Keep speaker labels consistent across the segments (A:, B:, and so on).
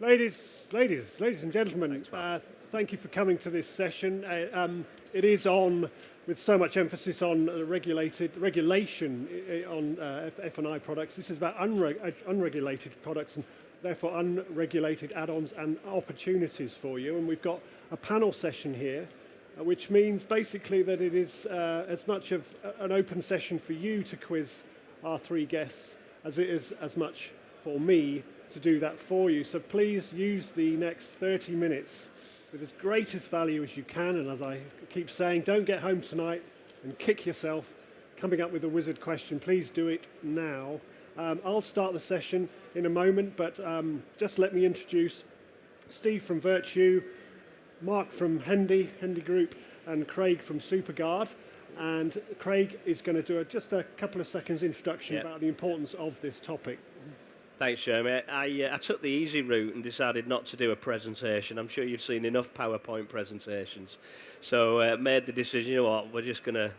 A: Ladies and gentlemen, thank you for coming to this session. It is on with so much emphasis on regulation on F&I products. This is about unregulated products and therefore unregulated add-ons and opportunities for you. And we've got a panel session here, which means basically that it is as much of an open session for you to quiz our three guests as it is as much for me to do that for you. So please use the next 30 minutes with as greatest value as you can. And as I keep saying, don't get home tonight and kick yourself coming up with a wizard question. Please do it now. I'll start the session in a moment, but just let me introduce Steve from Vertu, Mark from Hendy Group, and Craig from Supagard. And Craig is going to do just a couple of seconds introduction about the importance of this topic.
B: Thanks, Jeremy. I took the easy route and decided not to do a presentation. I'm sure you've seen enough PowerPoint presentations. So made the decision, you know what, we're just going to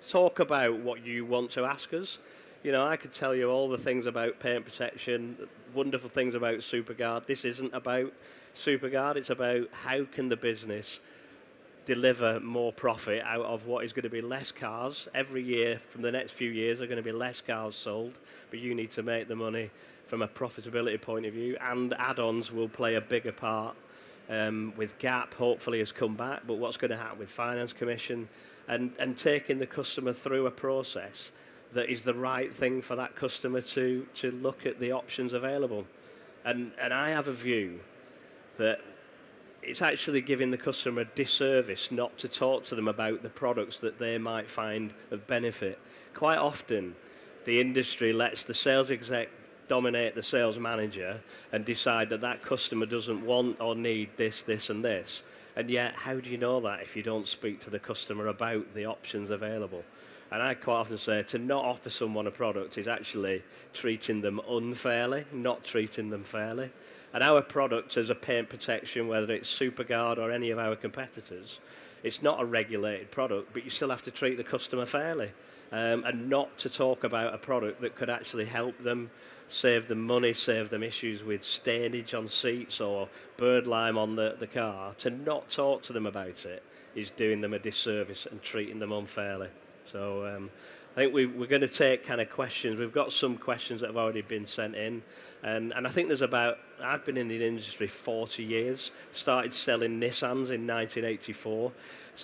B: talk about what you want to ask us. You know, I could tell you all the things about paint protection, wonderful things about Supagard. This isn't about Supagard, it's about how can the business deliver more profit out of what is going to be less cars. Every year from the next few years are going to be less cars sold, but you need to make the money from a profitability point of view, and add-ons will play a bigger part with GAP hopefully has come back, but what's going to happen with finance commission and taking the customer through a process that is the right thing for that customer to look at the options available. And I have a view that it's actually giving the customer a disservice not to talk to them about the products that they might find of benefit. Quite often, the industry lets the sales exec dominate the sales manager and decide that that customer doesn't want or need this, this and this. And yet, how do you know that if you don't speak to the customer about the options available? And I quite often say to not offer someone a product is actually treating them unfairly, not treating them fairly. And our product as a paint protection, whether it's Supagard or any of our competitors, it's not a regulated product, but you still have to treat the customer fairly and not to talk about a product that could actually help them, save them money, save them issues with stainage on seats or bird lime on the car. To not talk to them about it is doing them a disservice and treating them unfairly. So I think we're going to take kind of questions. We've got some questions that have already been sent in. And I think I've been in the industry 40 years, started selling Nissans in 1984.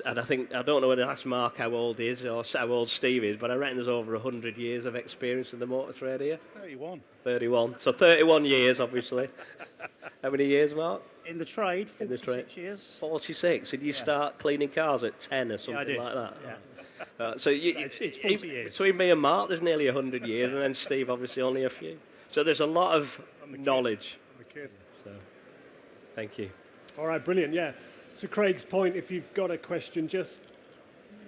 B: And I don't know whether to ask Mark how old he is or how old Steve is, but I reckon there's over 100 years of experience in the motor trade here. 31. So 31 years, obviously. How many years, Mark?
C: In the trade, 46 years.
B: 46. Did you start cleaning cars at 10 or something like that?
C: Yeah.
B: So
C: it's 40 years.
B: Between me and Mark, there's nearly 100 years, and then Steve, obviously, only a few. So there's a lot of knowledge.
A: I'm a kid.
B: So, thank you.
A: All right, brilliant, yeah. To Craig's point, if you've got a question, just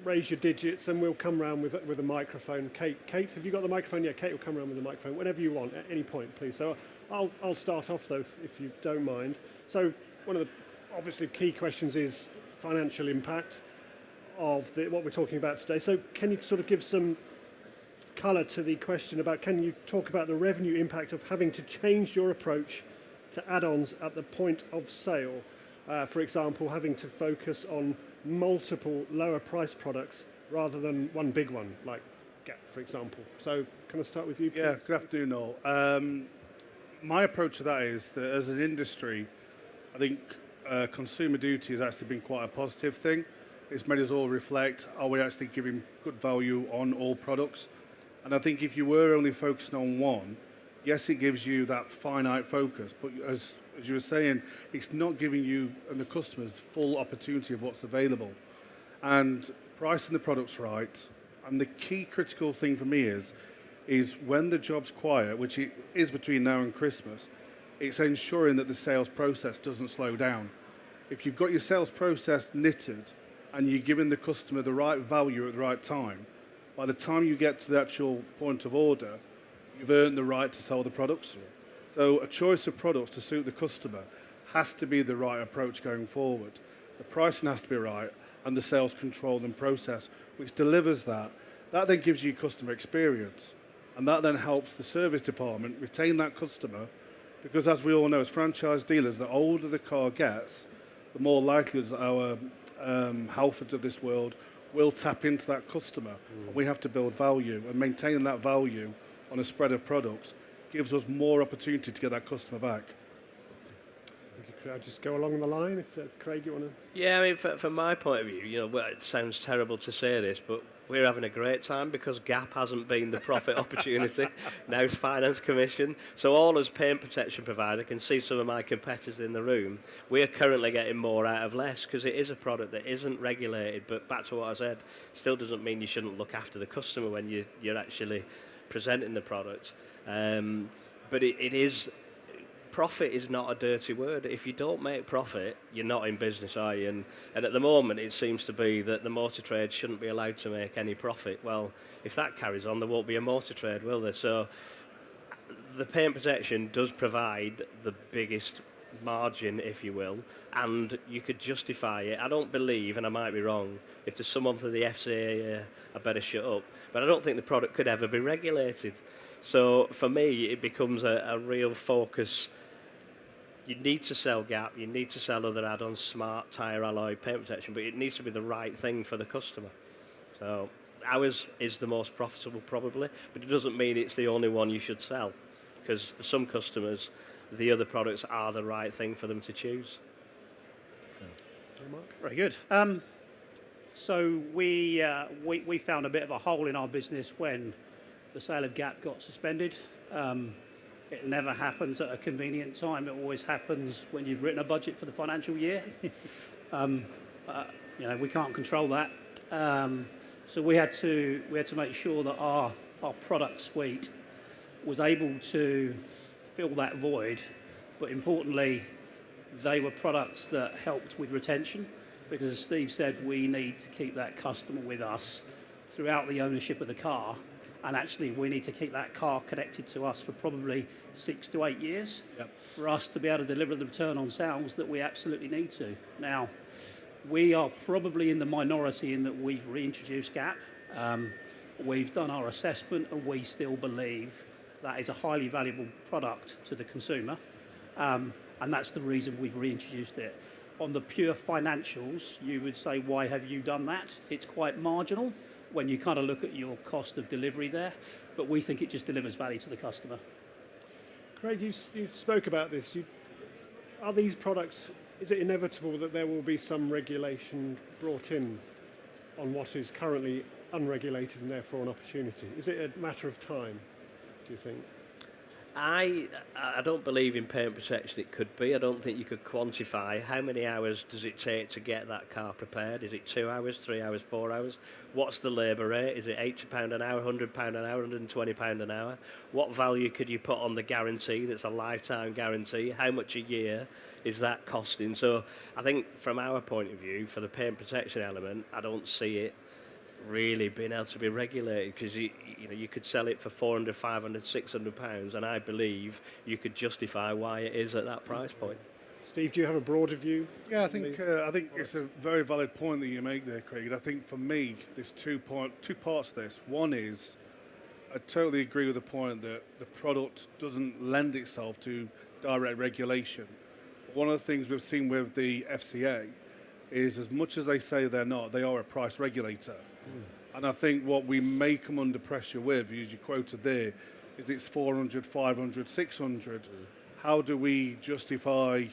A: raise your digits and we'll come round with a microphone. Kate, have you got the microphone? Yeah, Kate will come round with the microphone, whenever you want, at any point, please. So I'll start off, though, if you don't mind. So one of the obviously key questions is financial impact of what we're talking about today. So can you sort of give some colour to the question about, can you talk about the revenue impact of having to change your approach to add-ons at the point of sale? For example, having to focus on multiple lower price products rather than one big one, like GAP, for example. So can I start with you, please?
D: Yeah, good afternoon, Noel. My approach to that is that as an industry, I think consumer duty has actually been quite a positive thing. It's made us all reflect, are we actually giving good value on all products? And I think if you were only focusing on one, yes, it gives you that finite focus, but as you were saying, it's not giving you and the customers full opportunity of what's available. And pricing the products right, and the key critical thing for me is when the job's quiet, which it is between now and Christmas, it's ensuring that the sales process doesn't slow down. If you've got your sales process knitted and you're giving the customer the right value at the right time, by the time you get to the actual point of order, you've earned the right to sell the products. So a choice of products to suit the customer has to be the right approach going forward. The pricing has to be right and the sales control and process, which delivers that. That then gives you customer experience, and that then helps the service department retain that customer Because as we all know, as franchise dealers, the older the car gets, the more likely that our Halfords of this world will tap into that customer. We have to build value, and maintaining that value on a spread of products gives us more opportunity to get that customer back.
A: Could I just go along the line? If Craig, you want to?
B: Yeah, I mean, from my point of view, well, it sounds terrible to say this, but we're having a great time because Gap hasn't been the profit opportunity. Now it's Finance Commission. So all as paint protection provider, can see some of my competitors in the room, we're currently getting more out of less because it is a product that isn't regulated. But back to what I said, still doesn't mean you shouldn't look after the customer when you're actually presenting the product. But it is... Profit is not a dirty word. If you don't make profit, you're not in business, are you? And at the moment, it seems to be that the motor trade shouldn't be allowed to make any profit. Well, if that carries on, there won't be a motor trade, will there? So the paint protection does provide the biggest margin, if you will, and you could justify it. I don't believe, and I might be wrong, if there's someone for the FCA, I better shut up, but I don't think the product could ever be regulated. So for me, it becomes a real focus. You need to sell Gap, you need to sell other add-ons, smart, tyre alloy, paint protection, but it needs to be the right thing for the customer. So ours is the most profitable probably, but it doesn't mean it's the only one you should sell, because for some customers, the other products are the right thing for them to choose.
C: Very good. So we found a bit of a hole in our business when the sale of Gap got suspended. It never happens at a convenient time. It always happens when you've written a budget for the financial year. We can't control that. So we had to make sure that our product suite was able to fill that void, but importantly, they were products that helped with retention, because as Steve said, we need to keep that customer with us throughout the ownership of the car. And actually, we need to keep that car connected to us for probably 6 to 8 years for us to be able to deliver the return on sales that we absolutely need to. Now, we are probably in the minority in that we've reintroduced Gap. We've done our assessment, and we still believe that is a highly valuable product to the consumer. And that's the reason we've reintroduced it. On the pure financials, you would say, why have you done that? It's quite marginal when you kind of look at your cost of delivery there, but we think it just delivers value to the customer.
A: Craig, you spoke about this. Are these products, is it inevitable that there will be some regulation brought in on what is currently unregulated and therefore an opportunity? Is it a matter of time, do you think?
B: I don't believe in paint protection. It could be. I don't think you could quantify how many hours does it take to get that car prepared. Is it 2 hours, 3 hours, 4 hours? What's the labour rate? Is it £80 an hour, £100 an hour, £120 an hour? What value could you put on the guarantee that's a lifetime guarantee? How much a year is that costing? So I think from our point of view, for the paint protection element, I don't see it really being able to be regulated, because you could sell it for 400, 500, 600 pounds, and I believe you could justify why it is at that price point.
A: Steve, do you have a broader view?
D: Yeah, I think it's a very valid point that you make there, Craig. I think for me, there's two parts to this. One is, I totally agree with the point that the product doesn't lend itself to direct regulation. One of the things we've seen with the FCA is, as much as they say they're not, they are a price regulator. And I think what we may come under pressure with, as you quoted there, is it's 400, 500, 600. How do we justify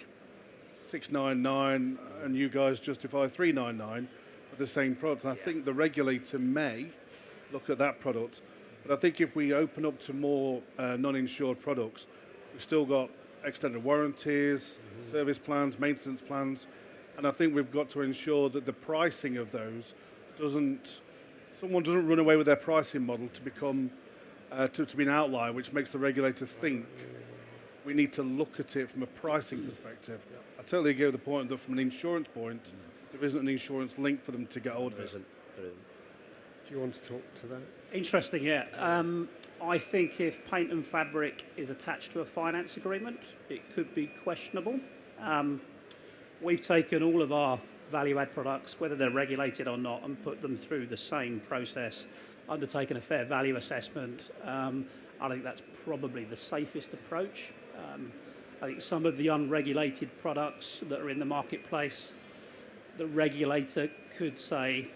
D: 699 and you guys justify 399 for the same product? And I think the regulator may look at that product. But I think if we open up to more non-insured products, we've still got extended warranties, service plans, maintenance plans. And I think we've got to ensure that the pricing of those someone doesn't run away with their pricing model to become to be an outlier, which makes the regulator think we need to look at it from a pricing perspective. I totally agree with the point that from an insurance point, there isn't an insurance link for them to get hold of it.
A: Do you want to talk to that?
C: Interesting, yeah. I think if paint and fabric is attached to a finance agreement, it could be questionable. We've taken all of our value-add products, whether they're regulated or not, and put them through the same process, undertaken a fair value assessment. I think that's probably the safest approach. I think some of the unregulated products that are in the marketplace, the regulator could say,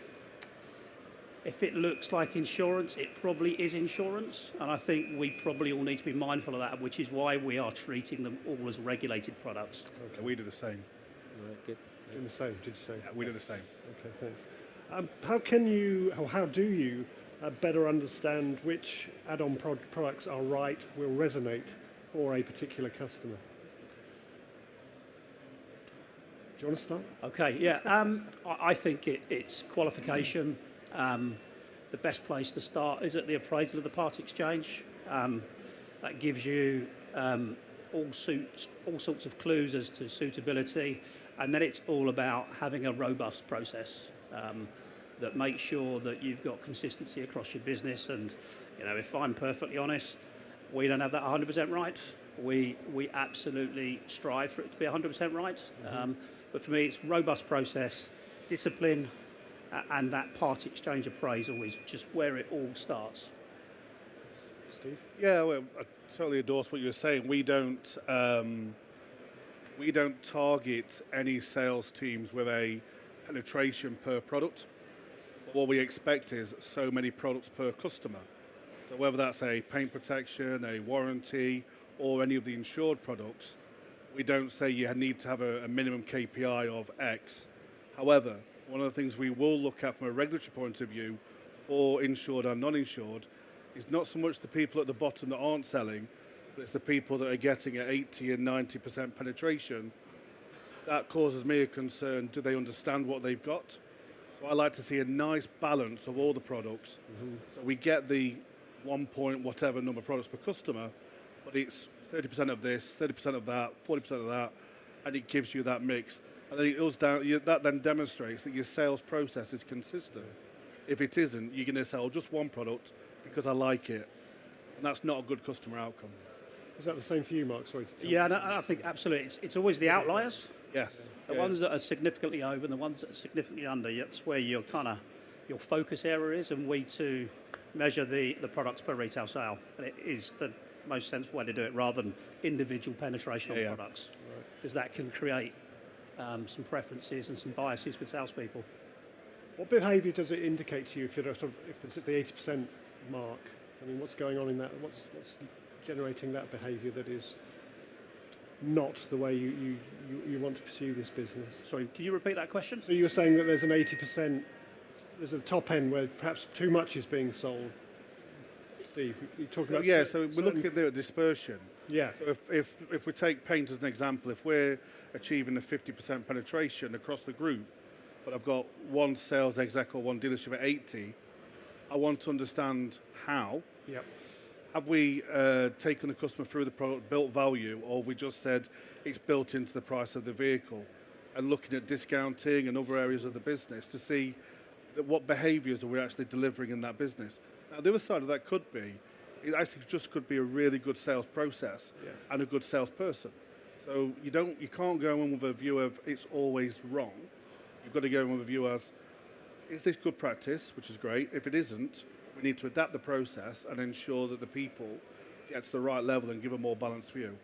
C: if it looks like insurance, it probably is insurance. And I think we probably all need to be mindful of that, which is why we are treating them all as regulated products.
D: Okay, we do the same.
B: Right, good.
A: Doing the same, did you say?
D: Yeah, we do the same.
A: Okay, thanks. How can you, or how do you better understand which add-on products are right, will resonate for a particular customer? Do you want to start?
C: Okay, yeah. I think it's qualification. The best place to start is at the appraisal of the part exchange. That gives you all sorts of clues as to suitability, and then it's all about having a robust process that makes sure that you've got consistency across your business. And if I'm perfectly honest, we don't have that 100% right. We absolutely strive for it to be 100% right. But for me, it's robust process, discipline, and that part exchange appraisal is just where it all starts.
A: Steve?
D: Yeah, well, I totally endorse what you were saying. We don't target any sales teams with a penetration per product. But what we expect is so many products per customer. So whether that's a paint protection, a warranty, or any of the insured products, we don't say you need to have a minimum KPI of X. However, one of the things we will look at from a regulatory point of view for insured and non-insured is not so much the people at the bottom that aren't selling, but it's the people that are getting at 80 and 90% penetration. That causes me a concern. Do they understand what they've got? So I like to see a nice balance of all the products. So we get the 1 point whatever number of products per customer, but it's 30% of this, 30% of that, 40% of that, and it gives you that mix. And then that then demonstrates that your sales process is consistent. If it isn't, you're going to sell just one product because I like it, and that's not a good customer outcome.
A: Is that the same for you, Mark? Sorry.
C: Yeah, I think absolutely. It's always the outliers.
D: Yes.
C: The ones that are significantly over and the ones that are significantly under. That's where your focus area is, and we too measure the products per retail sale. And it is the most sensible way to do it rather than individual penetration on products, because that can create some preferences and some biases with salespeople.
A: What behaviour does it indicate to you if it's at the 80% mark? I mean, what's going on in that? What's generating that behaviour that is not the way you want to pursue this business?
C: Sorry, can you repeat that question?
A: So you're saying that there's an 80%, there's a top end where perhaps too much is being sold. Steve, you're talking about...
D: Yeah, so we're looking at the dispersion.
A: Yeah.
D: So if we take paint as an example, if we're achieving a 50% penetration across the group, but I've got one sales exec or one dealership at 80, I want to understand how.
A: Yep.
D: Have we taken the customer through the product, built value, or have we just said it's built into the price of the vehicle? And looking at discounting and other areas of the business to see what behaviours are we actually delivering in that business. Now, the other side of that could be, it actually just could be a really good sales process and a good salesperson. So you can't go in with a view of it's always wrong. You've got to go in with a view as, is this good practice, which is great. If it isn't, we need to adapt the process and ensure that the people get to the right level and give a more balanced view.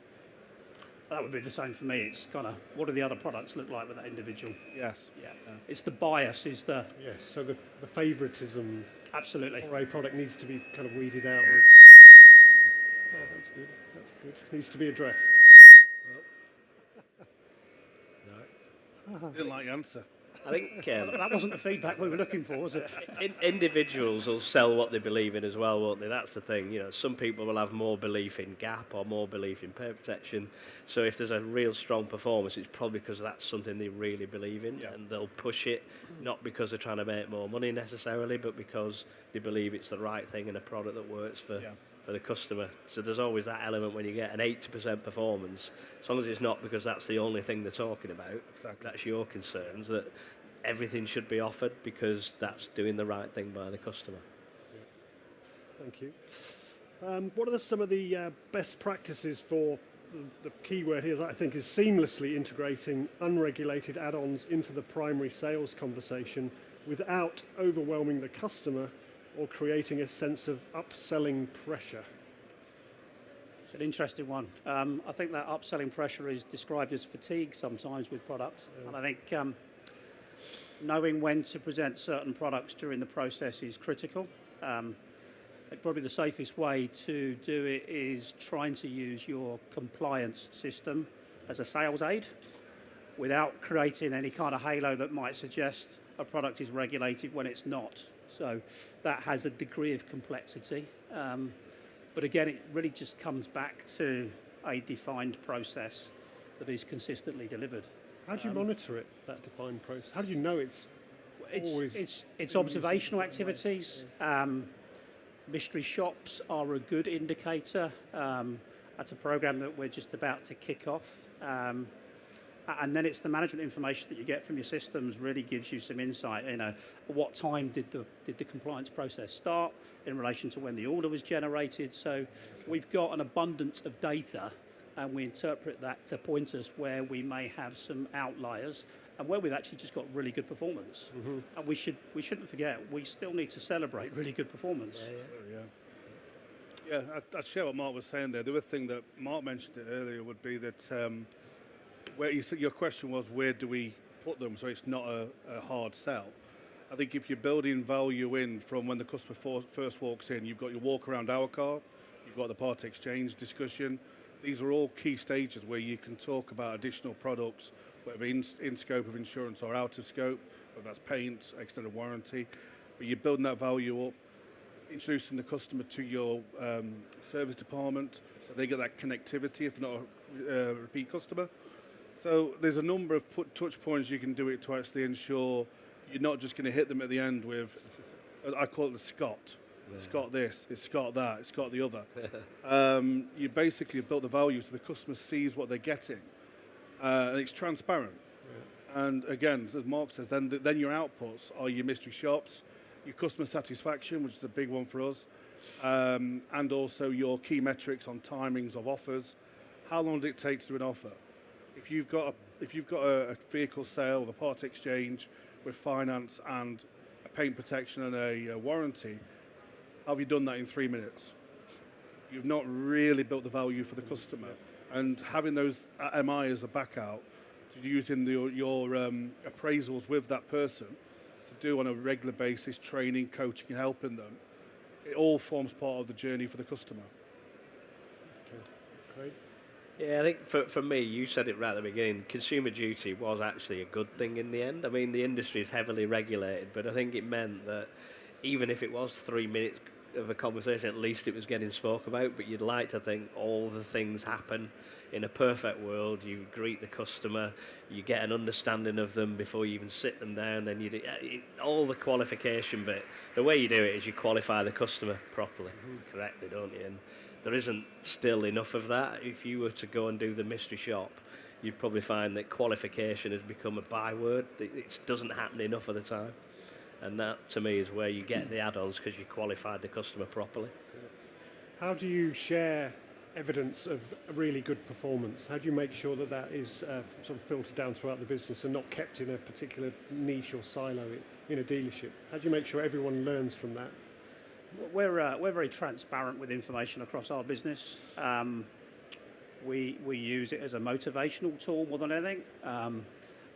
C: That would be the same for me. It's kind of, what do the other products look like with that individual?
D: Yes.
C: Yeah. It's the bias, is the...
A: Yes, so the favouritism
C: Absolutely.
A: for a product needs to be kind of weeded out. Oh, that's good. That's good. Needs to be addressed.
D: Didn't like the answer.
B: I think
C: That wasn't the feedback we were looking for, was it?
B: individuals will sell what they believe in as well, won't they? That's the thing. Some people will have more belief in gap or more belief in paint protection. So if there's a real strong performance, it's probably because that's something they really believe in, and they'll push it, not because they're trying to make more money necessarily, but because they believe it's the right thing and a product that works for the customer. So there's always that element when you get an 80% performance, as long as it's not because that's the only thing they're talking about, that's your concerns, that everything should be offered because that's doing the right thing by the customer.
A: Thank you. What are some of the best practices for the key word here, I think, is seamlessly integrating unregulated add-ons into the primary sales conversation without overwhelming the customer or creating a sense of upselling pressure?
C: It's an interesting one. I think that upselling pressure is described as fatigue sometimes with products. And I think knowing when to present certain products during the process is critical. Probably the safest way to do it is trying to use your compliance system as a sales aid without creating any kind of halo that might suggest a product is regulated when it's not. So that has a degree of complexity. But again, it really just comes back to a defined process that is consistently delivered.
A: How do you monitor it, that defined process? How do you know it's always...
C: It's observational activities. Mystery shops are a good indicator. That's a program that we're just about to kick off. And then it's the management information that you get from your systems really gives you some insight. What time did the compliance process start in relation to when the order was generated? So we've got an abundance of data, and we interpret that to point us where we may have some outliers and where we've actually just got really good performance. Mm-hmm. And we shouldn't forget, we still need to celebrate really good performance.
D: Yeah, I'd share what Mark was saying there. The other thing that Mark mentioned it earlier would be that where you said your question was, where do we put them so it's not a hard sell? I think if you're building value in from when the customer first walks in, you've got your walk around our car, you've got the part exchange discussion. These are all key stages where you can talk about additional products, whether in scope of insurance or out of scope, whether that's paint, extended warranty. But you're building that value up, introducing the customer to your service department so they get that connectivity if not a repeat customer. So there's a number of touch points you can do it to actually ensure you're not just going to hit them at the end with, I call it the Scott. Yeah. It's got this, it's got that, it's got the other. You basically built the value so the customer sees what they're getting. And it's transparent. Yeah. And again, as Mark says, then your outputs are your mystery shops, your customer satisfaction, which is a big one for us, and also your key metrics on timings of offers. How long did it take to do an offer? If you've got a vehicle sale, a part exchange with finance and a paint protection and a warranty, have you done that in 3 minutes? You've not really built the value for the customer. And having those MI as a back out, to use in your appraisals with that person, to do on a regular basis, training, coaching and helping them, it all forms part of the journey for the customer.
A: Okay, great.
B: Yeah, I think for me, you said it right at the beginning, consumer duty was actually a good thing in the end. I mean, the industry is heavily regulated, but I think it meant that even if it was 3 minutes of a conversation, at least it was getting spoke about, but you'd like to think all the things happen in a perfect world. You greet the customer, you get an understanding of them before you even sit them down, then all the qualification bit. The way you do it is you qualify the customer properly, correctly, don't you? And there isn't still enough of that. If you were to go and do the mystery shop, you'd probably find that qualification has become a byword. It doesn't happen enough of the time. And that, to me, is where you get the add-ons, because you qualified the customer properly.
A: How do you share evidence of a really good performance? How do you make sure that that is sort of filtered down throughout the business and not kept in a particular niche or silo in a dealership? How do you make sure everyone learns from that?
C: We're very transparent with information across our business. We use it as a motivational tool more than anything. And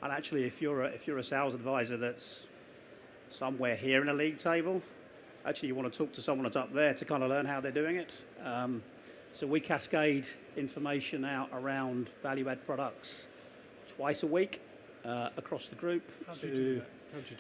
C: actually, if you're a sales advisor that's somewhere here in a league table, actually you want to talk to someone that's up there to kind of learn how they're doing it. So we cascade information out around value-add products twice a week across the group.
A: How do you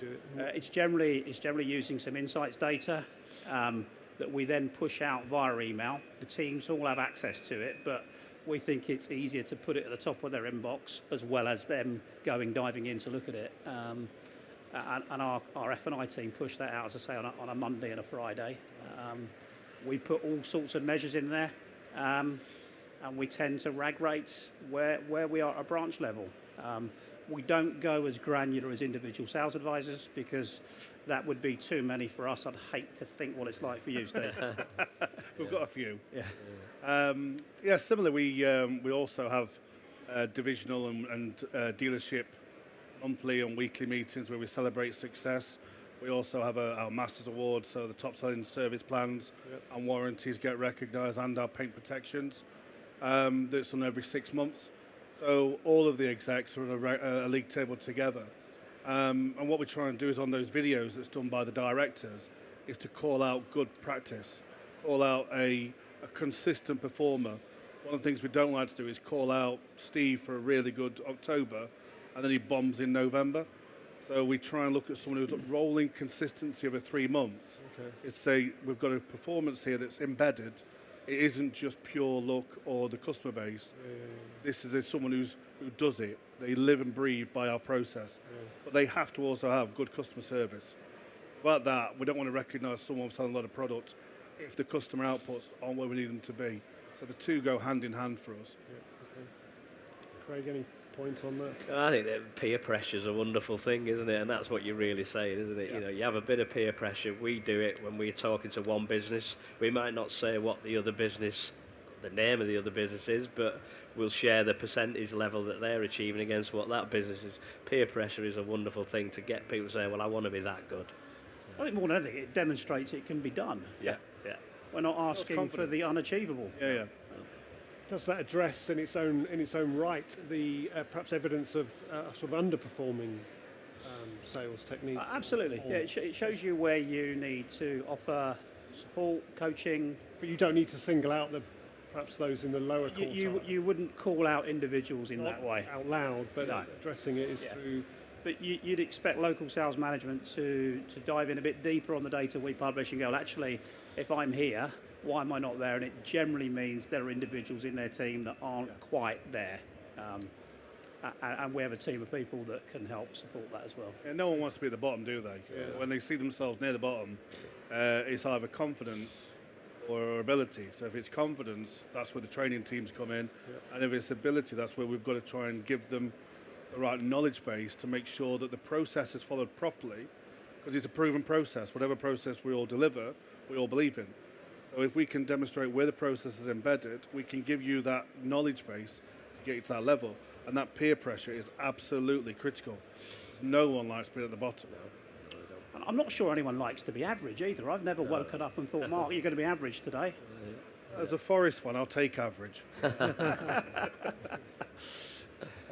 A: do it?
C: It's generally using some insights data that we then push out via email. The teams all have access to it, but we think it's easier to put it at the top of their inbox as well as them diving in to look at it. And our F&I team push that out, as I say, on a Monday and a Friday. We put all sorts of measures in there, and we tend to rag rate where we are at a branch level. We don't go as granular as individual sales advisors because that would be too many for us. I'd hate to think what it's like for you, Steve.
D: We've got a few. Yeah. Similarly, we also have divisional and dealership monthly and weekly meetings where we celebrate success. We also have our Masters Award, so the top selling service plans and warranties get recognised, and our paint protections. that's done every 6 months. So all of the execs are on a league table together. And what we try and do is on those videos that's done by the directors is to call out good practice, call out a consistent performer. One of the things we don't like to do is call out Steve for a really good October and then he bombs in November. So we try and look at someone who's rolling consistency over 3 months.
A: Okay.
D: It's say we've got a performance here that's embedded. It isn't just pure luck or the customer base. This is someone who does it. They live and breathe by our process. But they have to also have good customer service. Without that, we don't want to recognise someone selling a lot of product if the customer outputs aren't where we need them to be. So the two go hand in hand for us.
A: Craig, any point on that?
B: I think that peer pressure is a wonderful thing, isn't it? And that's what you're really saying, isn't it?
D: Yeah.
B: You know, you have a bit of peer pressure. We do it when we're talking to one business. We might not say what the other business, the name of the other business is, but we'll share the percentage level that they're achieving against what that business is. Peer pressure is a wonderful thing to get people to say, well, I want to be that good.
C: I think more than anything, it demonstrates it can be done.
B: Yeah.
C: We're not asking for
D: confidence.
C: the unachievable.
D: Yeah.
A: Does that address in its own right the perhaps evidence of sort of underperforming sales techniques?
C: Absolutely. Yeah, it shows you where you need to offer support, coaching.
A: But you don't need to single out perhaps those in the lower quartile.
C: You wouldn't call out individuals in that way.
A: Out loud, but
C: No.
A: addressing it is through.
C: But you'd expect local sales management to dive in a bit deeper on the data we publish and go, well, actually, if I'm here, why am I not there? And it generally means there are individuals in their team that aren't quite there. And we have a team of people that can help support that as well.
D: Yeah, no one wants to be at the bottom, do they?
A: Yeah.
D: When they see themselves near the bottom, it's either confidence or ability. So if it's confidence, that's where the training teams come in. And if it's ability, that's where we've got to try and give them the right knowledge base to make sure that the process is followed properly, because it's a proven process. Whatever process we all deliver, we all believe in. So if we can demonstrate where the process is embedded, we can give you that knowledge base to get you to that level. And that peer pressure is absolutely critical. No one likes being at the bottom.
C: And I'm not sure anyone likes to be average either. I've never woken up and thought, Mark, you're going to be average today.
D: As a Forest one, I'll take average.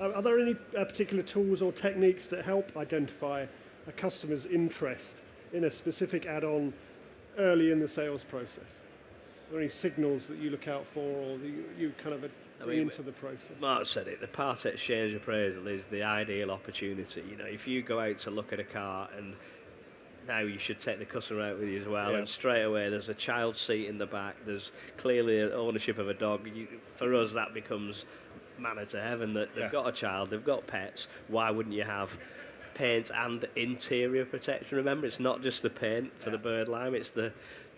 A: Are there any particular tools or techniques that help identify a customer's interest in a specific add-on early in the sales process? Are there any signals that you look out for or that you kind of bring into the process?
B: Mark said it, the part exchange appraisal is the ideal opportunity. You know, if you go out to look at a car, and now you should take the customer out with you as well, and straight away there's a child seat in the back, there's clearly an ownership of a dog. For us, that becomes manna to heaven, that they've got a child, they've got pets. Why wouldn't you have paint and interior protection? Remember, it's not just the paint for the bird lime, it's the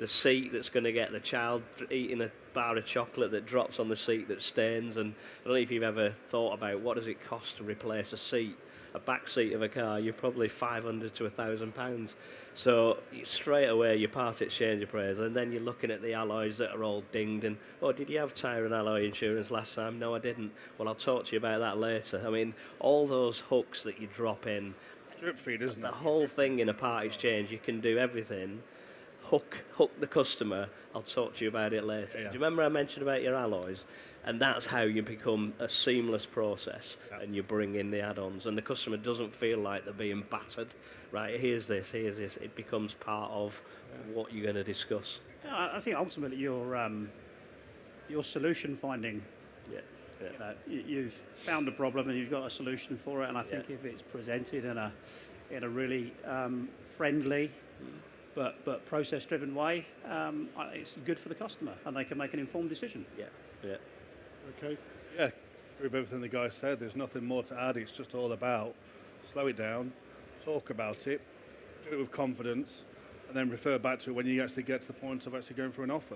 B: seat that's going to get the child eating a bar of chocolate that drops on the seat that stains. And I don't know if you've ever thought about what does it cost to replace a seat, a back seat of a car. You're probably £500 to £1,000. So straight away your part exchange appraisal, and then you're looking at the alloys that are all dinged, and did you have tyre and alloy insurance last time? No, I didn't. Well, I'll talk to you about that later. I mean, all those hooks that you drop in,
D: Drip feed, isn't
B: the
D: it?
B: whole thing in a part exchange, you can do everything. Hook the customer. I'll talk to you about it later.
D: Yeah.
B: Do you remember I mentioned about your alloys? And that's how you become a seamless process, and you bring in the add-ons, and the customer doesn't feel like they're being battered. Right, here's this. It becomes part of what you're going to discuss.
C: Yeah, I think ultimately your solution finding.
B: Yeah.
C: You know, you've found a problem and you've got a solution for it, and I think if it's presented in a really friendly but process-driven way, it's good for the customer, and they can make an informed decision.
B: Yeah.
A: Okay.
D: Yeah, agree with everything the guy said. There's nothing more to add. It's just all about slow it down, talk about it, do it with confidence, and then refer back to it when you actually get to the point of actually going for an offer.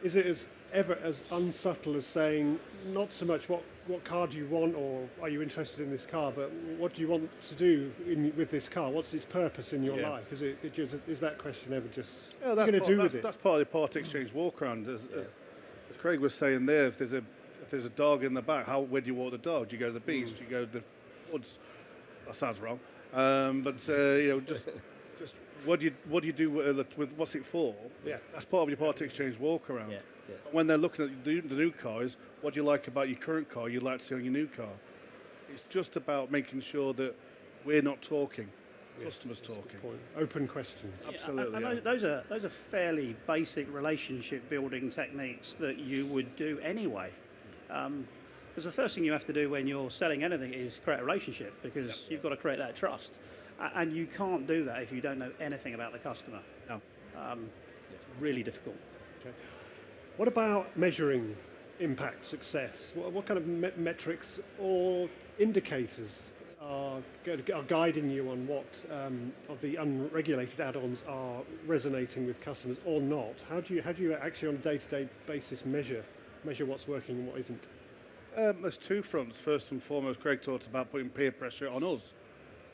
A: Is it ever as unsubtle as saying not so much what car do you want, or are you interested in this car, but what do you want to do with this car? What's its purpose in your life? Is that question ever just going to do with it?
D: That's part of the part exchange walk around. As Craig was saying there, if there's a dog in the back, where do you walk the dog? Do you go to the beach? Do you go to the woods? That sounds wrong. Just Just what do you do with what's it for?
A: Yeah.
D: That's part of your part exchange walk around.
B: Yeah, yeah.
D: When they're looking at the new cars, what do you like about your current car you'd like to see on your new car? It's just about making sure that we're not talking, customers talking.
A: Point. Open questions.
D: Absolutely.
C: And those are fairly basic relationship building techniques that you would do anyway. Because the first thing you have to do when you're selling anything is create a relationship, because you've got to create that trust. And you can't do that if you don't know anything about the customer.
D: No.
C: It's really difficult.
A: Okay. What about measuring impact success? What kind of metrics or indicators are guiding you on what of the unregulated add-ons are resonating with customers or not? How do you actually on a day-to-day basis measure what's working and what isn't?
D: There's two fronts. First and foremost, Craig talked about putting peer pressure on us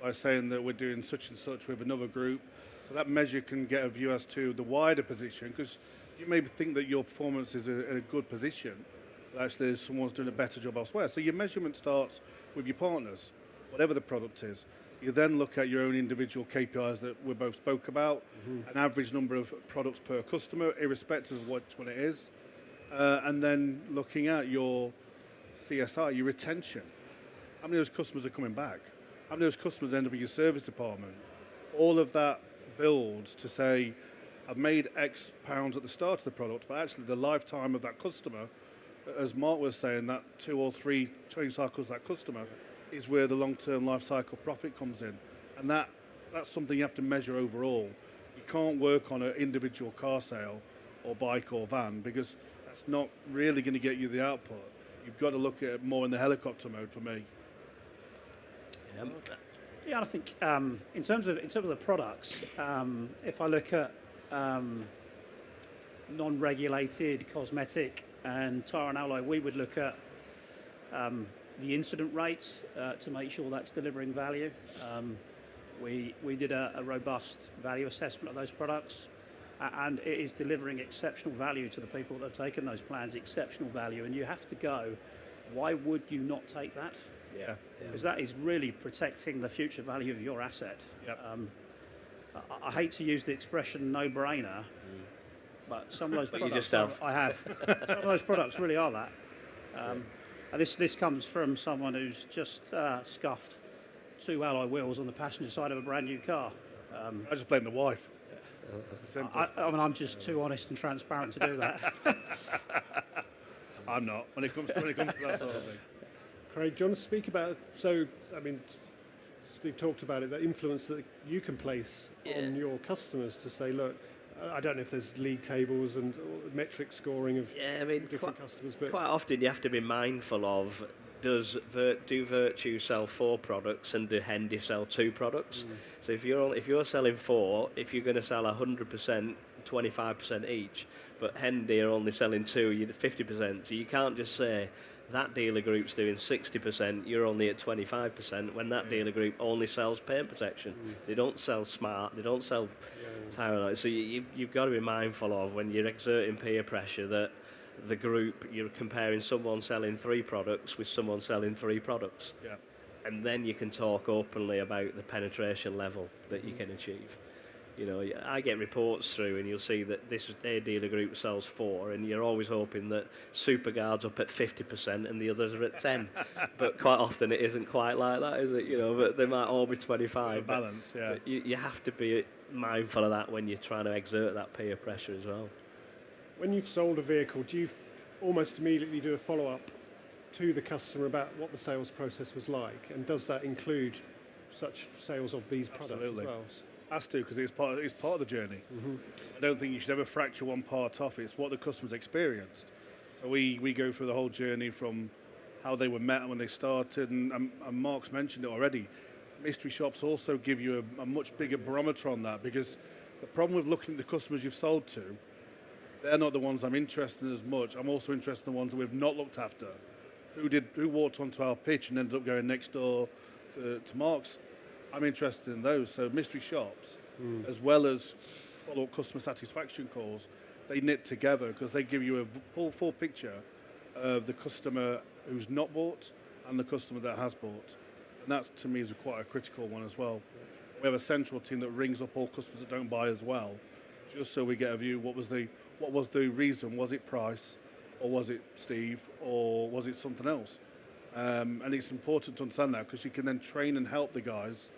D: by saying that we're doing such and such with another group. So that measure can get a view as to the wider position, because you may think that your performance is in a good position, but actually someone's doing a better job elsewhere. So your measurement starts with your partners, whatever the product is. You then look at your own individual KPIs that we both spoke about, an average number of products per customer, irrespective of which one it is, and then looking at your CSR, your retention. How many of those customers are coming back? How many of those customers end up in your service department? All of that builds to say, I've made X pounds at the start of the product, but actually the lifetime of that customer, as Mark was saying, that 2 or 3 training cycles of that customer is where the long-term life cycle profit comes in. And that's something you have to measure overall. You can't work on an individual car sale or bike or van, because that's not really going to get you the output. You've got to look at it more in the helicopter mode for me.
C: Yeah, I think in terms of the products, if I look at non-regulated cosmetic and tire and alloy, we would look at the incident rates to make sure that's delivering value. We did a robust value assessment of those products, and it is delivering exceptional value to the people that have taken those plans, exceptional value. And you have to go, why would you not take that?
D: Yeah.
C: Because that is really protecting the future value of your asset.
D: Yep.
C: I hate to use the expression no-brainer, but some of those
B: But you
C: products
B: just have.
C: I have. Some of those products really are that. And this comes from someone who's just scuffed 2 alloy wheels on the passenger side of a brand new car.
D: I just blame the wife. That's the simplest.
C: I mean, I'm just too honest and transparent to do that.
D: I'm not when it comes to that sort of thing.
A: Craig, do you want to speak about, so, I mean, Steve talked about it, the influence that you can place on your customers to say, look, I don't know if there's league tables and metric scoring of different customers, but
B: quite often you have to be mindful of, do Vertu sell 4 products and do Hendy sell 2 products? So if you're selling 4, if you're going to sell 100%, 25% each, but Hendy are only selling 2, you're 50%. So you can't just say that dealer group's doing 60%, you're only at 25%, when that dealer group only sells paint protection. They don't sell smart, they don't sell tire lights. So you've got to be mindful of, when you're exerting peer pressure, that the group, you're comparing someone selling 3 products with someone selling 3 products.
D: Yeah.
B: And then you can talk openly about the penetration level that you can achieve. You know, I get reports through and you'll see that this A dealer group sells 4, and you're always hoping that Supagard's up at 50% and the others are at 10. But quite often it isn't quite like that, is it? You know, but they might all be 25.
D: Balance, yeah.
B: But you have to be mindful of that when you're trying to exert that peer pressure as well.
A: when you've sold a vehicle, do you almost immediately do a follow-up to the customer about what the sales process was like? And does that include such sales of these products
D: Absolutely.
A: as well?
D: Has to, because it's part of the journey. I don't think you should ever fracture one part off. It's what the customer's experienced. So we go through the whole journey from how they were met when they started, and Mark's mentioned it already. Mystery shops also give you a much bigger barometer on that, because the problem with looking at the customers you've sold to, they're not the ones I'm interested in as much. I'm also interested in the ones that we've not looked after. Who walked onto our pitch and ended up going next door to Mark's. I'm interested in those. So mystery shops, as well as follow-up customer satisfaction calls, they knit together because they give you a full picture of the customer who's not bought and the customer that has bought. And that, to me, is quite a critical one as well. We have a central team that rings up all customers that don't buy as well, just so we get a view. What was the reason? Was it price, or was it Steve, or was it something else? And it's important to understand that, because you can then train and help the guys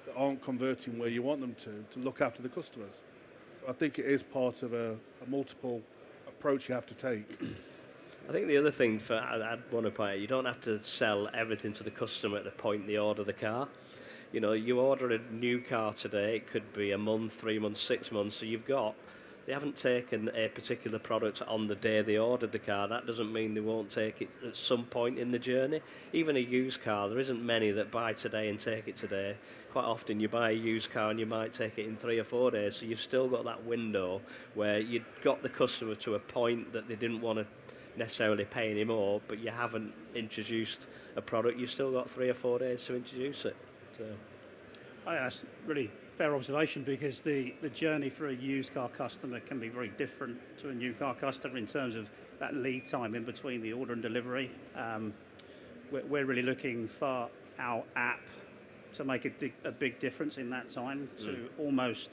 D: that aren't converting where you want them to look after the customers. So I think it is part of a multiple approach you have to take.
B: I think the other thing I'd want to point out, you don't have to sell everything to the customer at the point they order the car. You know, you order a new car today, it could be a month, 3 months, 6 months, so they haven't taken a particular product on the day they ordered the car. That doesn't mean they won't take it at some point in the journey. Even a used car, there isn't many that buy today and take it today. Quite often you buy a used car and you might take it in 3 or 4 days, so you've still got that window where you've got the customer to a point that they didn't want to necessarily pay any more, but you haven't introduced a product. You've still got 3 or 4 days to introduce it. So
C: That's really fair observation, because the journey for a used car customer can be very different to a new car customer in terms of that lead time in between the order and delivery. We're really looking for our app to make a big difference in that time, to almost,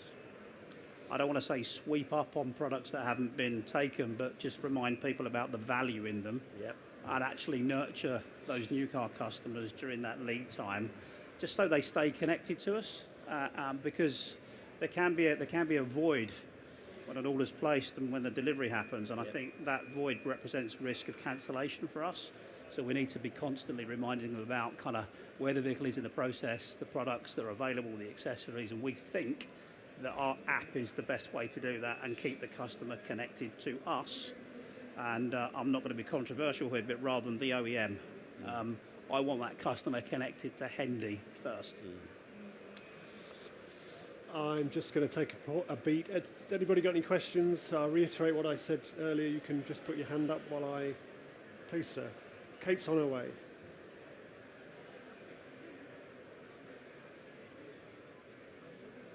C: I don't want to say sweep up on products that haven't been taken, but just remind people about the value in them.
B: Yep.
C: And actually nurture those new car customers during that lead time, just so they stay connected to us, because there can be a void when an order's placed and when the delivery happens, and I think that void represents risk of cancellation for us. So we need to be constantly reminding them about kind of where the vehicle is in the process, the products that are available, the accessories, and we think that our app is the best way to do that and keep the customer connected to us. And I'm not going to be controversial here, but rather than the OEM, I want that customer connected to Hendy first.
A: I'm just going to take a beat. Has anybody got any questions? I'll reiterate what I said earlier. You can just put your hand up while I... Please, sir. Kate's on her way.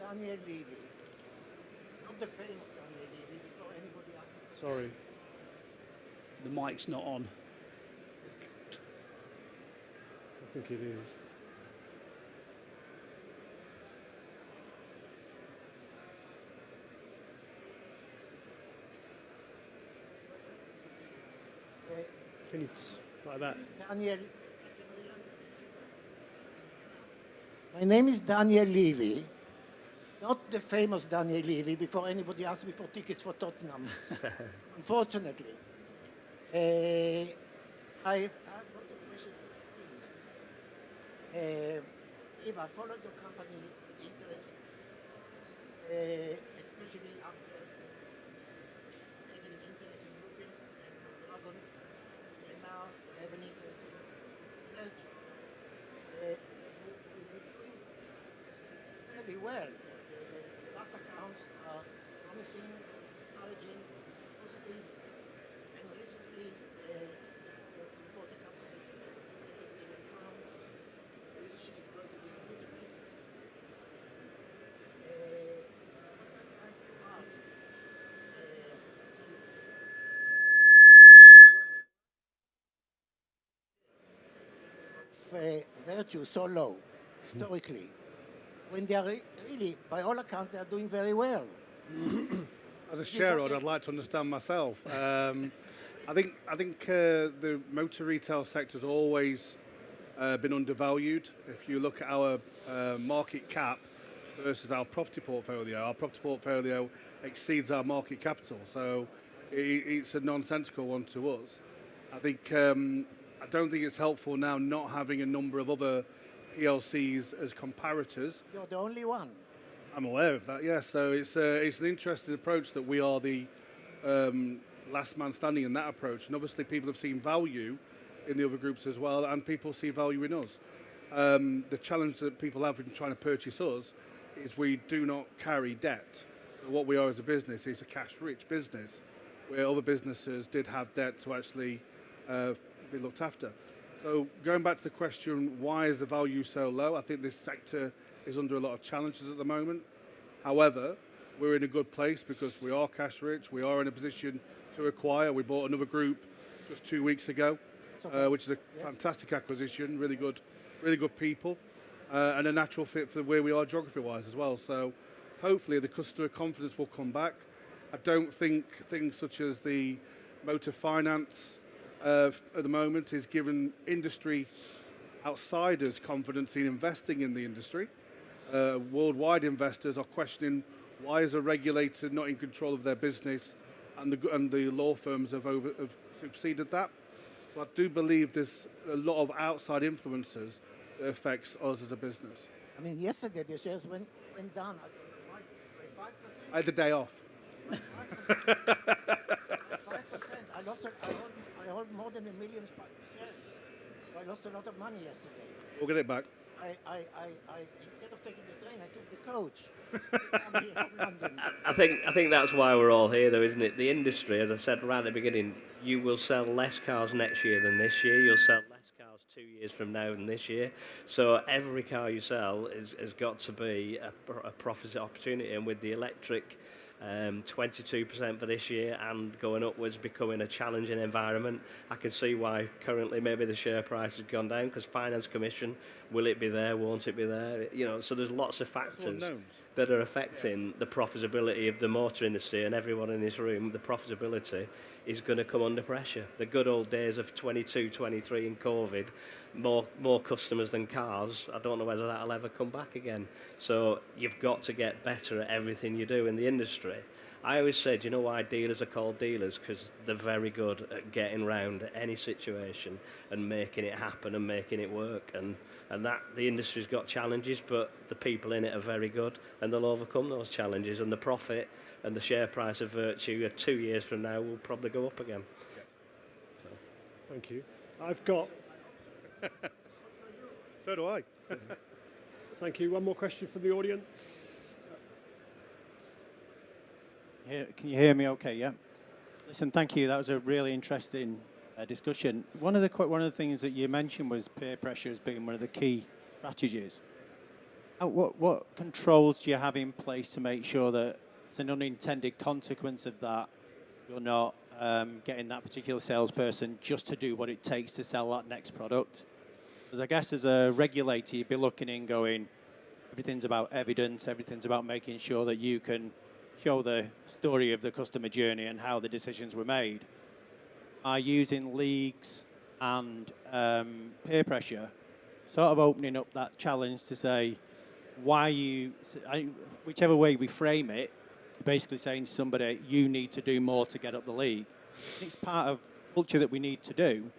E: Daniel Levy. Not the famous Daniel Levy, before anybody asks.
A: Sorry.
C: The mic's not on.
A: I think it is. Can you like that?
E: Daniel. My name is Daniel Levy, not the famous Daniel Levy, before anybody asks me for tickets for Tottenham. Unfortunately. I've got a question for Steve. Steve, I followed your company interest, especially after having interest in Lucas and Dragon, and now have an interest in Vertu. We've been doing fairly well. The last accounts are promising, encouraging, positive, and recently we bought a company for £30 million, which is going to be a good thing. What I'd like to ask, Steve, Vertu so low historically, when they are really, by all accounts, they are doing very well.
D: As a shareholder, I'd like to understand myself. I think the motor retail sector has always been undervalued. If you look at our market cap versus our property portfolio exceeds our market capital. So it's a nonsensical one to us. I think I don't think it's helpful now not having a number of other PLCs as comparators.
E: You're the only one.
D: I'm aware of that, yes. So it's an interesting approach that we are the last man standing in that approach. And obviously people have seen value in the other groups as well, and people see value in us. The challenge that people have in trying to purchase us is we do not carry debt. So what we are as a business is a cash-rich business, where other businesses did have debt to actually be looked after. So going back to the question, why is the value so low? I think this sector is under a lot of challenges at the moment. However, we're in a good place because we are cash rich. We are in a position to acquire. We bought another group just 2 weeks ago, which is a fantastic acquisition. Really good people. and a natural fit for where we are geography-wise as well. So hopefully the customer confidence will come back. I don't think things such as the motor finance at the moment is giving industry outsiders confidence in investing in the industry. Worldwide investors are questioning why is a regulator not in control of their business, and the law firms have superseded that. So I do believe there's a lot of outside influences that affects us as a business.
E: I mean, yesterday the shares went down by 5%.
D: I had the day off.
E: 5%. I hold more than 1 million shares. So I lost a lot of money yesterday.
D: We'll get it back.
E: I instead of taking the train, I took the coach. I'm here from London.
B: I think that's why we're all here, though, isn't it? The industry, as I said right at the beginning, you will sell less cars next year than this year. You'll sell less cars 2 years from now than this year. So every car you sell has got to be a profit opportunity. And with the electric 22% for this year and going upwards, becoming a challenging environment, I can see why currently maybe the share price has gone down, because finance commission, will it be there, won't it be there? You know, so there's lots of factors that are affecting the profitability of the motor industry, and everyone in this room, the profitability is going to come under pressure. The good old days of 22, 23 in COVID, more customers than cars, I don't know whether that'll ever come back again. So you've got to get better at everything you do in the industry. I always said, you know why dealers are called dealers? Because they're very good at getting round any situation and making it happen and making it work. And that the industry's got challenges, but the people in it are very good, and they'll overcome those challenges. And the profit and the share price of Vertu 2 years from now will probably go up again.
A: Thank you. I've got...
D: So do I.
A: Thank you. One more question from the audience.
F: Can you hear me okay, yeah? Listen, thank you. That was a really interesting discussion. One of the things that you mentioned was peer pressure as being one of the key strategies. What controls do you have in place to make sure that it's an unintended consequence of that, you're not getting that particular salesperson just to do what it takes to sell that next product? Because I guess as a regulator, you'd be looking in going, everything's about evidence, everything's about making sure that you can show the story of the customer journey and how the decisions were made. Are using leagues and peer pressure sort of opening up that challenge to say, whichever way we frame it, basically saying to somebody, you need to do more to get up the league. It's part of culture that we need to do.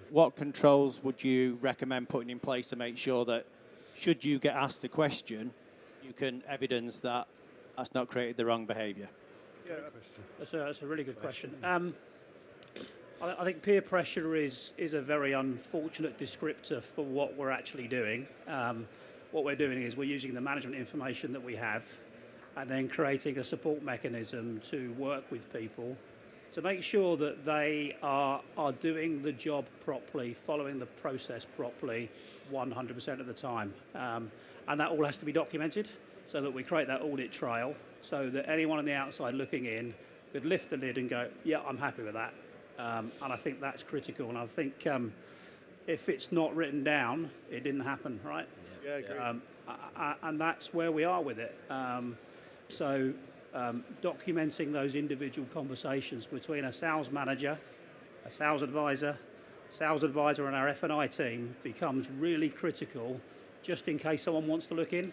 F: What controls would you recommend putting in place to make sure that should you get asked the question, you can evidence that that's not created the wrong behaviour?
D: Yeah,
C: That's a really good question. I think peer pressure is a very unfortunate descriptor for what we're actually doing. What we're doing is we're using the management information that we have and then creating a support mechanism to work with people to make sure that they are doing the job properly, following the process properly 100% of the time. And that all has to be documented so that we create that audit trail so that anyone on the outside looking in could lift the lid and go, yeah, I'm happy with that. And I think that's critical. And I think if it's not written down, it didn't happen, right?
D: Yeah, I agree.
C: And that's where we are with it. Documenting those individual conversations between a sales manager, a sales advisor and our F&I team becomes really critical just in case someone wants to look in.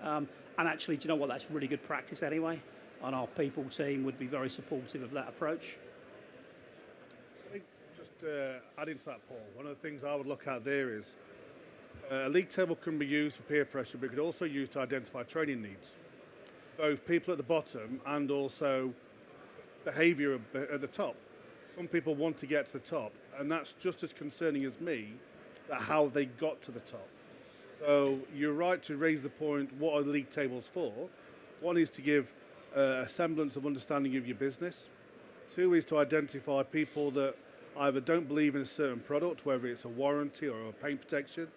C: And actually, do you know what? That's really good practice anyway. And our people team would be very supportive of that approach.
D: I think just adding to that, Paul, one of the things I would look at there is a league table can be used for peer pressure, but it could also be used to identify training needs. Both people at the bottom and also behaviour at the top. Some people want to get to the top, and that's just as concerning as me, that how they got to the top. So you're right to raise the point, what are league tables for? One is to give a semblance of understanding of your business. Two is to identify people that either don't believe in a certain product, whether it's a warranty or a paint protection,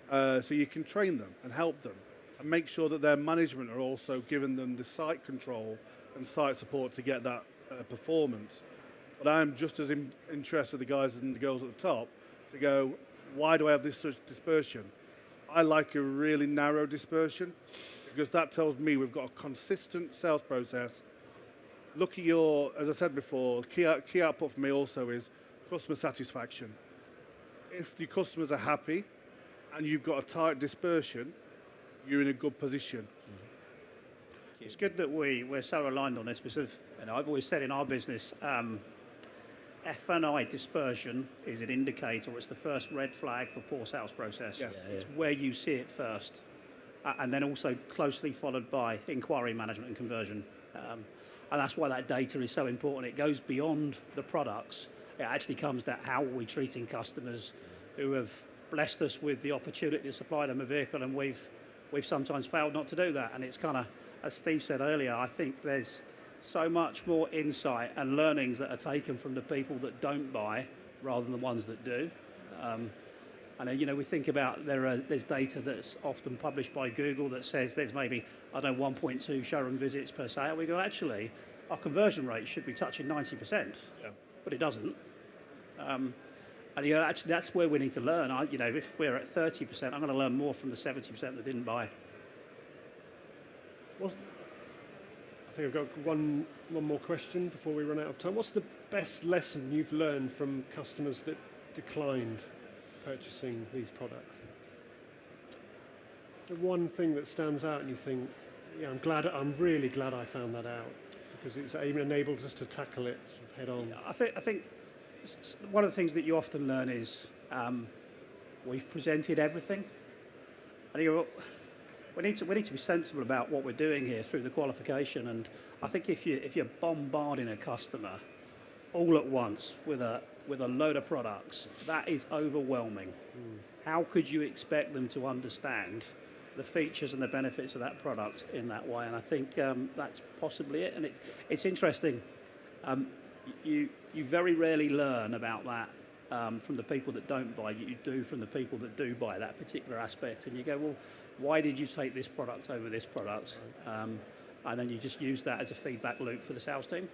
D: so you can train them and help them and make sure that their management are also giving them the site control and site support to get that performance. But I'm just as interested, the guys and the girls at the top, to go, why do I have this such dispersion? I like a really narrow dispersion because that tells me we've got a consistent sales process. Look at your, as I said before, key output for me also is customer satisfaction. If the customers are happy and you've got a tight dispersion, you're in a good position.
C: It's good that we're so aligned on this because I've always said in our business, F&I dispersion is an indicator, it's the first red flag for poor sales process.
D: Yes.
C: It's where you see it first. And then also closely followed by inquiry management and conversion. And that's why that data is so important. It goes beyond the products. It actually comes to how are we treating customers who have blessed us with the opportunity to supply them a vehicle, and we've sometimes failed not to do that. And it's kind of, as Steve said earlier, I think there's so much more insight and learnings that are taken from the people that don't buy rather than the ones that do. And we think about there's data that's often published by Google that says there's maybe, 1.2 showroom visits per sale. We go, actually, our conversion rate should be touching 90%, but it doesn't. And actually, that's where we need to learn. If we're at 30%, I'm going to learn more from the 70% that didn't buy.
A: Well, I think I've got one more question before we run out of time. What's the best lesson you've learned from customers that declined purchasing these products? The one thing that stands out and you think, I'm really glad I found that out because it's enabled us to tackle it head on.
C: I think one of the things that you often learn is we've presented everything. I think we need to be sensible about what we're doing here through the qualification. And I think if you're bombarding a customer all at once with a load of products, that is overwhelming. How could you expect them to understand the features and the benefits of that product in that way? And I think that's possibly it. And it's interesting. You very rarely learn about that from the people that don't buy. You do from the people that do buy that particular aspect. And you go, well, why did you take this product over this product? And then you just use that as a feedback loop for the sales team.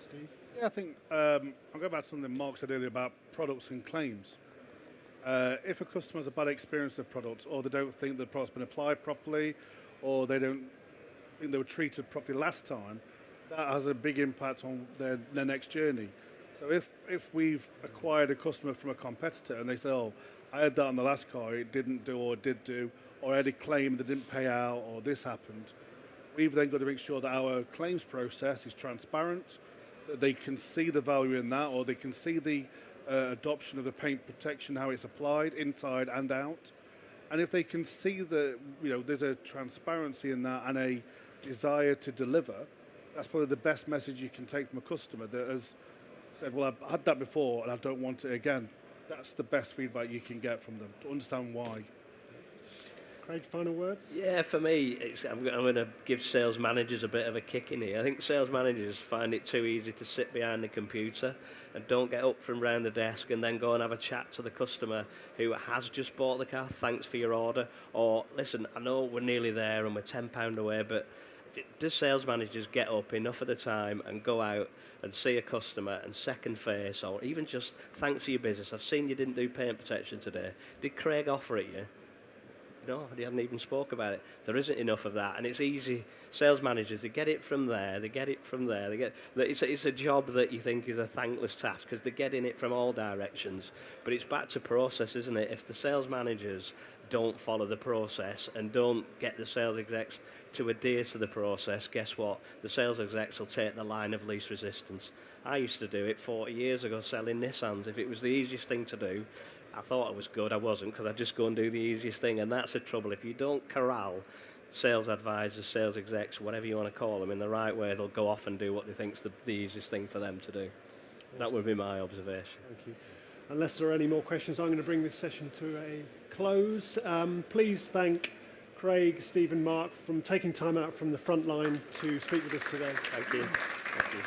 A: Steve?
D: Yeah, I think I'll go back to something Mark said earlier about products and claims. If a customer has a bad experience with the product, or they don't think the product's been applied properly, or they don't think they were treated properly last time, that has a big impact on their next journey. So if we've acquired a customer from a competitor and they say, oh, I had that on the last car, it didn't do or did do, or I had a claim that didn't pay out, or this happened, we've then got to make sure that our claims process is transparent, that they can see the value in that, or they can see the adoption of the paint protection, how it's applied inside and out. And if they can see that there's a transparency in that and a desire to deliver, that's probably the best message you can take from a customer that has said, well, I've had that before and I don't want it again. That's the best feedback you can get from them, to understand why.
A: Craig, final words?
B: Yeah, for me, I'm going to give sales managers a bit of a kick in here. I think sales managers find it too easy to sit behind the computer and don't get up from round the desk and then go and have a chat to the customer who has just bought the car. Thanks for your order. Or, listen, I know we're nearly there and we're £10 away, but do sales managers get up enough of the time and go out and see a customer and second face, or even just thanks for your business? I've seen you didn't do paint protection today. Did Craig offer it you? No, they hadn't even spoke about it. There isn't enough of that, and it's easy. Sales managers, they get it from there, it's a job that you think is a thankless task because they're getting it from all directions. But it's back to process, isn't it? If the sales managers don't follow the process and don't get the sales execs to adhere to the process, guess what? The sales execs will take the line of least resistance. I used to do it 40 years ago selling Nissans. If it was the easiest thing to do, I thought I was good. I wasn't, because I'd just go and do the easiest thing, and that's the trouble. If you don't corral sales advisors, sales execs, whatever you want to call them, in the right way, they'll go off and do what they think's the easiest thing for them to do. Awesome. That would be my observation.
A: Thank you. Unless there are any more questions, I'm going to bring this session to a close. Please thank Craig, Steve and Mark for taking time out from the front line to speak with us today.
B: Thank you. Thank you.